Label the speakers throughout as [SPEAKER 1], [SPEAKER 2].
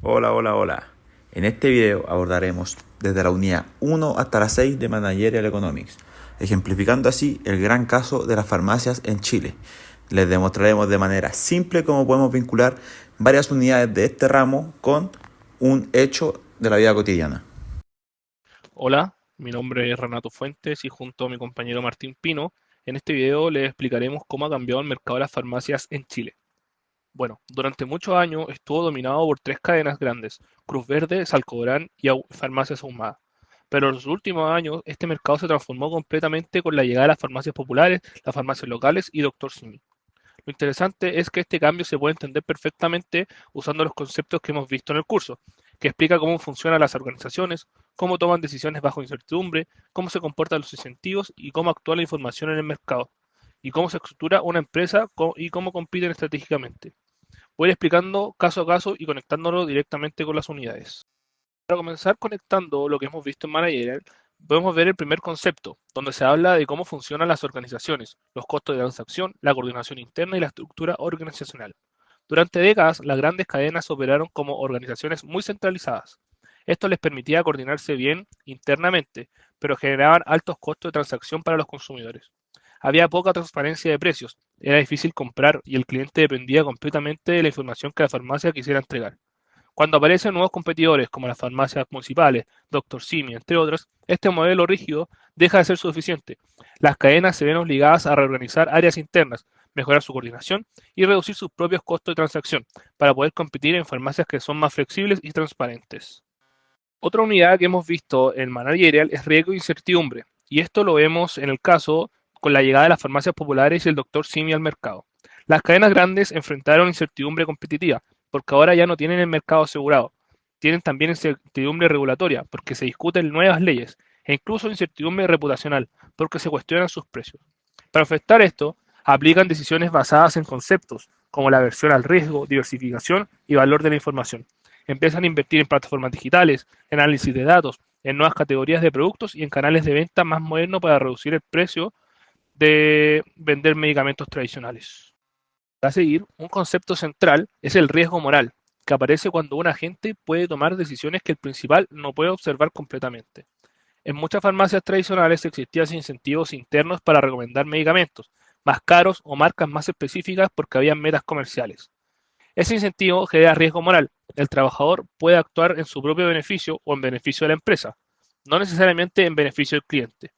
[SPEAKER 1] Hola, hola, hola. En este video abordaremos desde la unidad 1 hasta la 6 de Managerial Economics, ejemplificando así el gran caso de las farmacias en Chile. Les demostraremos de manera simple cómo podemos vincular varias unidades de este ramo con un hecho de la vida cotidiana.
[SPEAKER 2] Hola, mi nombre es Renato Fuentes y junto a mi compañero Martín Pino, en este video les explicaremos cómo ha cambiado el mercado de las farmacias en Chile. Bueno, durante muchos años estuvo dominado por tres cadenas grandes, Cruz Verde, Salcobrán y Farmacias Ahumada. Pero en los últimos años este mercado se transformó completamente con la llegada de las farmacias populares, las farmacias locales y Doctor Simi. Lo interesante es que este cambio se puede entender perfectamente usando los conceptos que hemos visto en el curso, que explica cómo funcionan las organizaciones, cómo toman decisiones bajo incertidumbre, cómo se comportan los incentivos y cómo actúa la información en el mercado, y cómo se estructura una empresa y cómo compiten estratégicamente. Voy a ir explicando caso a caso y conectándolo directamente con las unidades. Para comenzar conectando lo que hemos visto en Managerial, podemos ver el primer concepto, donde se habla de cómo funcionan las organizaciones, los costos de transacción, la coordinación interna y la estructura organizacional. Durante décadas, las grandes cadenas operaron como organizaciones muy centralizadas. Esto les permitía coordinarse bien internamente, pero generaban altos costos de transacción para los consumidores. Había poca transparencia de precios, era difícil comprar y el cliente dependía completamente de la información que la farmacia quisiera entregar. Cuando aparecen nuevos competidores como las farmacias municipales, Doctor Simi, entre otros, este modelo rígido deja de ser suficiente. Las cadenas se ven obligadas a reorganizar áreas internas, mejorar su coordinación y reducir sus propios costos de transacción para poder competir en farmacias que son más flexibles y transparentes. Otra unidad que hemos visto en Managerial es riesgo e incertidumbre, y esto lo vemos en el caso con la llegada de las farmacias populares y el Doctor Simi al mercado. Las cadenas grandes enfrentaron incertidumbre competitiva, porque ahora ya no tienen el mercado asegurado. Tienen también incertidumbre regulatoria, porque se discuten nuevas leyes, e incluso incertidumbre reputacional, porque se cuestionan sus precios. Para afectar esto, aplican decisiones basadas en conceptos, como la aversión al riesgo, diversificación y valor de la información. Empiezan a invertir en plataformas digitales, en análisis de datos, en nuevas categorías de productos y en canales de venta más modernos para reducir el precio de vender medicamentos tradicionales. Para seguir, un concepto central es el riesgo moral, que aparece cuando un agente puede tomar decisiones que el principal no puede observar completamente. En muchas farmacias tradicionales existían incentivos internos para recomendar medicamentos más caros o marcas más específicas porque había metas comerciales. Ese incentivo genera riesgo moral. El trabajador puede actuar en su propio beneficio o en beneficio de la empresa, no necesariamente en beneficio del cliente.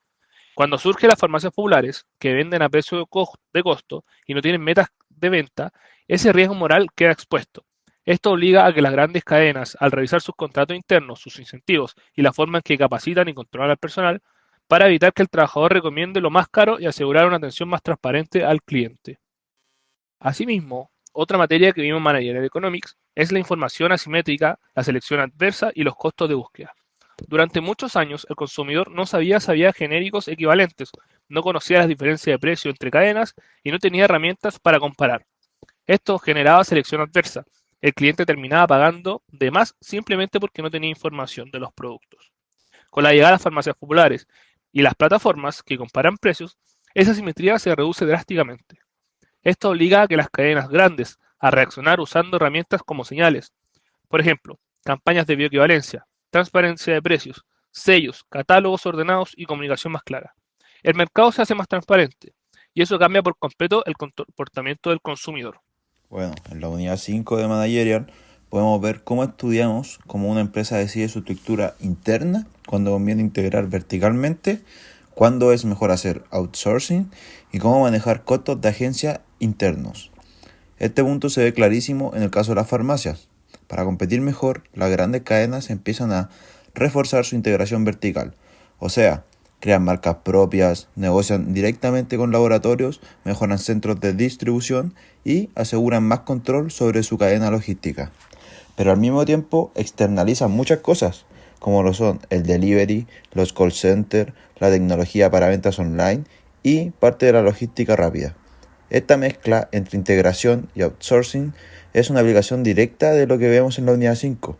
[SPEAKER 2] Cuando surgen las farmacias populares, que venden a precio de costo y no tienen metas de venta, ese riesgo moral queda expuesto. Esto obliga a que las grandes cadenas, al revisar sus contratos internos, sus incentivos y la forma en que capacitan y controlan al personal, para evitar que el trabajador recomiende lo más caro y asegurar una atención más transparente al cliente. Asimismo, otra materia que vimos en Managerial Economics es la información asimétrica, la selección adversa y los costos de búsqueda. Durante muchos años, el consumidor no sabía si había genéricos equivalentes, no conocía las diferencias de precio entre cadenas y no tenía herramientas para comparar. Esto generaba selección adversa. El cliente terminaba pagando de más simplemente porque no tenía información de los productos. Con la llegada de las farmacias populares y las plataformas que comparan precios, esa simetría se reduce drásticamente. Esto obliga a que las cadenas grandes a reaccionar usando herramientas como señales, por ejemplo, campañas de bioequivalencia, transparencia de precios, sellos, catálogos ordenados y comunicación más clara. El mercado se hace más transparente y eso cambia por completo el comportamiento del consumidor.
[SPEAKER 1] Bueno, en la unidad 5 de Managerial podemos ver cómo estudiamos cómo una empresa decide su estructura interna, cuándo conviene integrar verticalmente, cuándo es mejor hacer outsourcing y cómo manejar costos de agencia internos. Este punto se ve clarísimo en el caso de las farmacias. Para competir mejor, las grandes cadenas empiezan a reforzar su integración vertical, o sea, crean marcas propias, negocian directamente con laboratorios, mejoran centros de distribución y aseguran más control sobre su cadena logística. Pero al mismo tiempo externalizan muchas cosas, como lo son el delivery, los call centers, la tecnología para ventas online y parte de la logística rápida. Esta mezcla entre integración y outsourcing es una aplicación directa de lo que vemos en la unidad 5,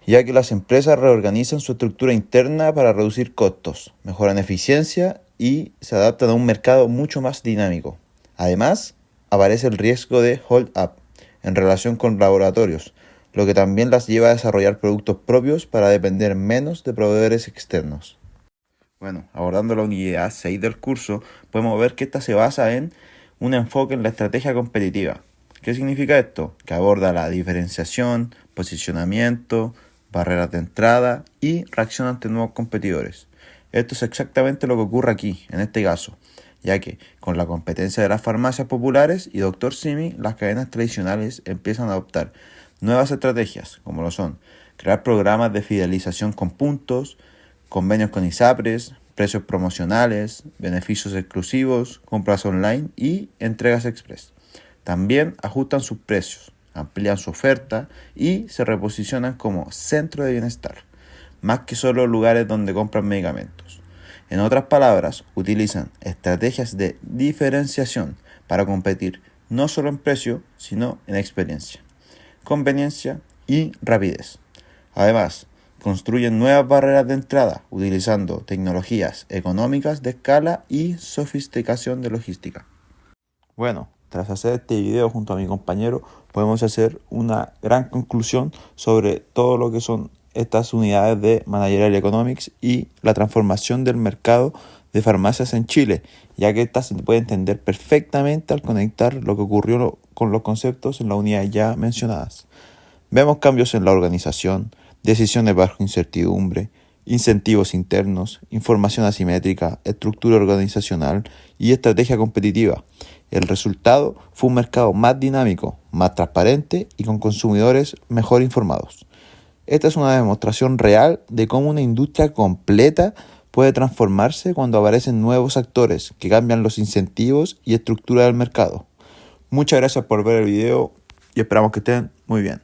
[SPEAKER 1] ya que las empresas reorganizan su estructura interna para reducir costos, mejoran eficiencia y se adaptan a un mercado mucho más dinámico. Además, aparece el riesgo de hold up en relación con laboratorios. lo que también las lleva a desarrollar productos propios para depender menos de proveedores externos. Bueno, abordando la unidad 6 del curso, podemos ver que esta se basa en un enfoque en la estrategia competitiva. ¿Qué significa esto? Que aborda la diferenciación, posicionamiento, barreras de entrada y reacción ante nuevos competidores. Esto es exactamente lo que ocurre aquí, en este caso, ya que con la competencia de las farmacias populares y Dr. Simi, las cadenas tradicionales empiezan a adoptar nuevas estrategias, como lo son crear programas de fidelización con puntos, convenios con ISAPRES, precios promocionales, beneficios exclusivos, compras online y entregas express. También ajustan sus precios, amplían su oferta y se reposicionan como centro de bienestar, más que solo lugares donde compran medicamentos. En otras palabras, utilizan estrategias de diferenciación para competir no solo en precio, sino en experiencia, conveniencia y rapidez. Además, construyen nuevas barreras de entrada utilizando tecnologías económicas de escala y sofisticación de logística. Bueno, tras hacer este video junto a mi compañero, podemos hacer una gran conclusión sobre todo lo que son estas unidades de Managerial Economics y la transformación del mercado de farmacias en Chile, ya que esta se puede entender perfectamente al conectar lo que ocurrió con los conceptos en las unidades ya mencionadas. Vemos cambios en la organización, decisiones bajo incertidumbre, incentivos internos, información asimétrica, estructura organizacional y estrategia competitiva. El resultado fue un mercado más dinámico, más transparente y con consumidores mejor informados. Esta es una demostración real de cómo una industria completa puede transformarse cuando aparecen nuevos actores que cambian los incentivos y estructura del mercado. Muchas gracias por ver el video y esperamos que estén muy bien.